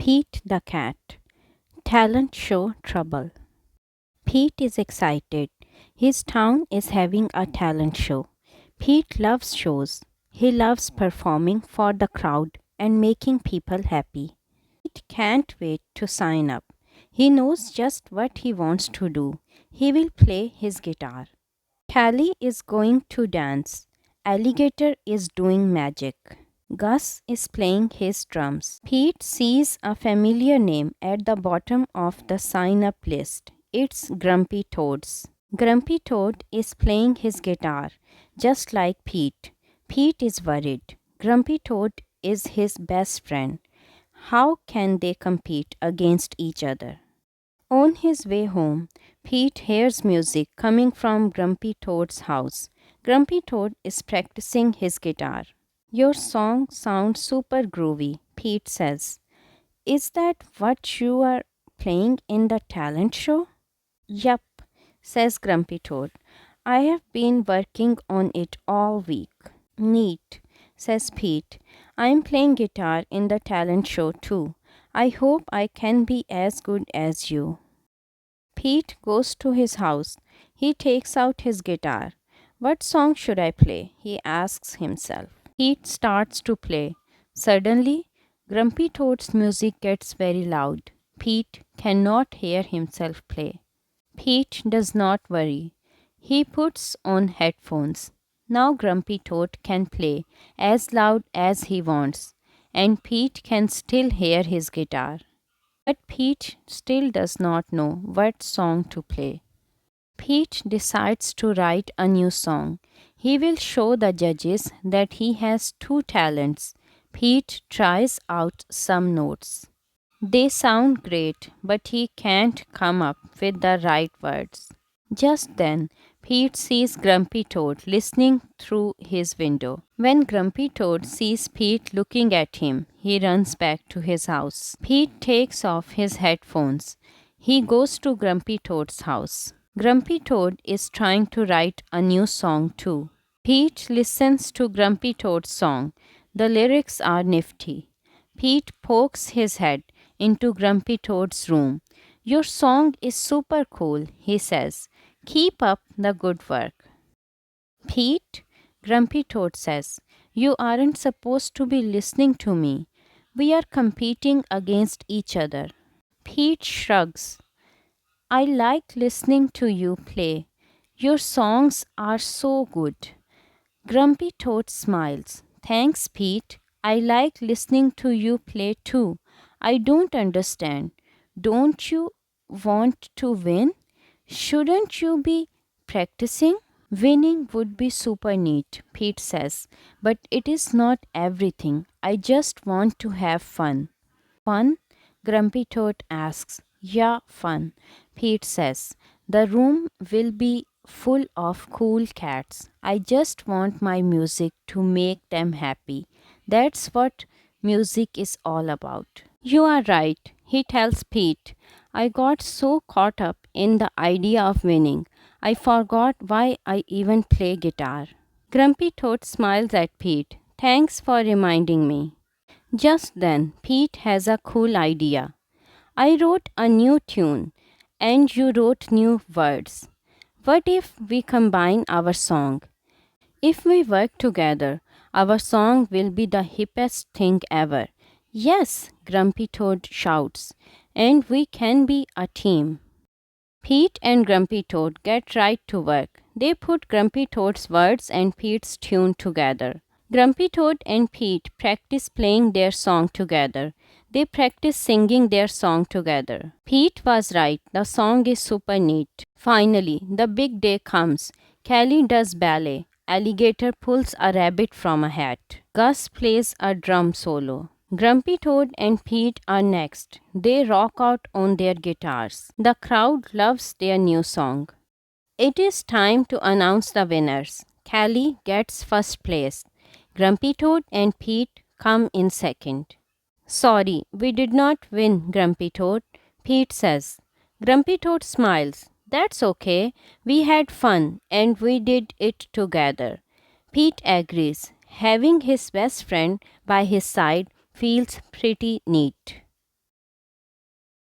Pete the cat. Talent show trouble. Pete is excited. His town is having a talent show. Pete loves shows. He loves performing for the crowd and making people happy. Pete can't wait to sign up. He knows just what he wants to do. He will play his guitar. Callie is going to dance. Alligator is doing magic. Gus is playing his drums. Pete sees a familiar name at the bottom of the sign up list. It's Grumpy Toads. Grumpy Toad is playing his guitar, just like Pete. Pete is worried. Grumpy Toad is his best friend. How can they compete against each other? On his way home, Pete hears music coming from Grumpy Toad's house. Grumpy Toad is practicing his guitar. Your song sounds super groovy, Pete says. Is that what you are playing in the talent show? Yup, says Grumpy Toad. I have been working on it all week. Neat, says Pete. I am playing guitar in the talent show too. I hope I can be as good as you. Pete goes to his house. He takes out his guitar. What song should I play? He asks himself. Pete starts to play. Suddenly, Grumpy Toad's music gets very loud. Pete cannot hear himself play. Pete does not worry. He puts on headphones. Now Grumpy Toad can play as loud as he wants, and Pete can still hear his guitar. But Pete still does not know what song to play. Pete decides to write a new song. He will show the judges that he has two talents. Pete tries out some notes. They sound great, but he can't come up with the right words. Just then, Pete sees Grumpy Toad listening through his window. When Grumpy Toad sees Pete looking at him, he runs back to his house. Pete takes off his headphones. He goes to Grumpy Toad's house. Grumpy Toad is trying to write a new song too. Pete listens to Grumpy Toad's song. The lyrics are nifty. Pete pokes his head into Grumpy Toad's room. Your song is super cool, he says. Keep up the good work. Pete, Grumpy Toad says, you aren't supposed to be listening to me. We are competing against each other. Pete shrugs. I like listening to you play. Your songs are so good. Grumpy Toad smiles. Thanks, Pete. I like listening to you play too. I don't understand. Don't you want to win? Shouldn't you be practicing? Winning would be super neat, Pete says, but it is not everything. I just want to have fun. Fun? Grumpy Toad asks. Yeah, fun, Pete says. The room will be full of cool cats. I just want my music to make them happy. That's what music is all about. You are right, he tells Pete. I got so caught up in the idea of winning, I forgot why I even play guitar. Grumpy Toad smiles at Pete. Thanks for reminding me. Just then, Pete has a cool idea. I wrote a new tune, and you wrote new words. What if we combine our song? If we work together, our song will be the hippest thing ever. Yes, Grumpy Toad shouts, and we can be a team. Pete and Grumpy Toad get right to work. They put Grumpy Toad's words and Pete's tune together. Grumpy Toad and Pete practice playing their song together. They practice singing their song together. Pete was right, the song is super neat. Finally, the big day comes. Callie does ballet. Alligator pulls a rabbit from a hat. Gus plays a drum solo. Grumpy Toad and Pete are next. They rock out on their guitars. The crowd loves their new song. It is time to announce the winners. Callie gets first place. Grumpy Toad and Pete come in second. Sorry, we did not win, Grumpy Toad, Pete says. Grumpy Toad smiles. That's okay. We had fun and we did it together. Pete agrees. Having his best friend by his side feels pretty neat.